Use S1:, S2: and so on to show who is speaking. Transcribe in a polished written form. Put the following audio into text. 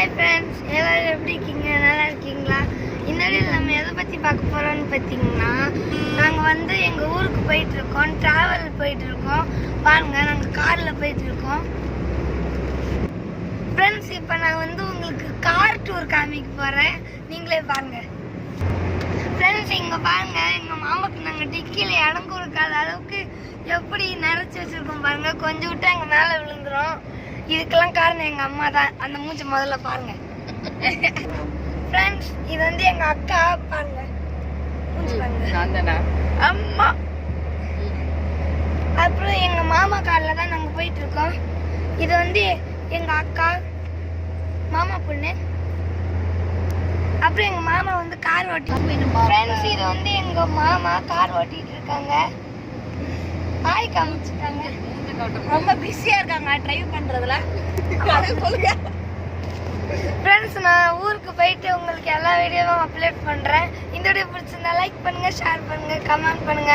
S1: Hi friends, எல்லாரும் எப்படி இருக்கீங்க? நல்லா இருக்கீங்களா? இந்த வீடியோவில் நம்ம எதை பற்றி பார்க்க போகிறோம்னு பார்த்தீங்கன்னா, நாங்கள் எங்கள் ஊருக்கு போயிட்டுருக்கோம், ட்ராவல் போயிட்டுருக்கோம். பாருங்கள், நாங்கள் காரில் போயிட்டுருக்கோம். ஃப்ரெண்ட்ஸ், இப்போ நான் உங்களுக்கு கார் டூர் காமிக்க போகிறேன். நீங்களே பாருங்கள். ஃப்ரெண்ட்ஸ், இங்கே பாருங்கள், எங்கள் மாமாவுக்கு நாங்கள் டிக்கியில் இடம் கொடுக்காத அளவுக்கு எப்படி நிறைச்சி வச்சுருக்கோம் பாருங்கள். கொஞ்சம் விட்டு எங்கள் மேலே விழுந்துடும். இதுக்கெல்லாம் காரணம் எங்கள் அம்மா தான். அந்த மூச்சு முதல்ல பாருங்க. ஃப்ரெண்ட்ஸ், இது எங்கள் அக்கா. பாருங்க, மூச்சு பாருங்க. அம்மா. அப்புறம் எங்கள் மாமா காரில் தான் நாங்கள் போயிட்டு இருக்கோம். இது எங்கள் அக்கா, மாமா பொண்ணு. அப்புறம் எங்கள் மாமா கார் ஓட்டிட்டு. ஃப்ரெண்ட்ஸ், இது எங்கள் மாமா கார் ஓட்டிட்டு இருக்காங்க. ஹாய் காமிச்சிருக்காங்க.
S2: ரொம்ப பிஸியா இருக்காங்க டிரைவ் பண்றதுல. சொல்லுங்க
S1: ஃப்ரெண்ட்ஸ், நான் ஊருக்கு போயிட்டு உங்களுக்கு எல்லா வீடியோவும் அப்லோட் பண்றேன். இந்த வீடியோ பிடிச்சிருந்தா லைக் பண்ணுங்க, ஷேர் பண்ணுங்க, கமெண்ட் பண்ணுங்க.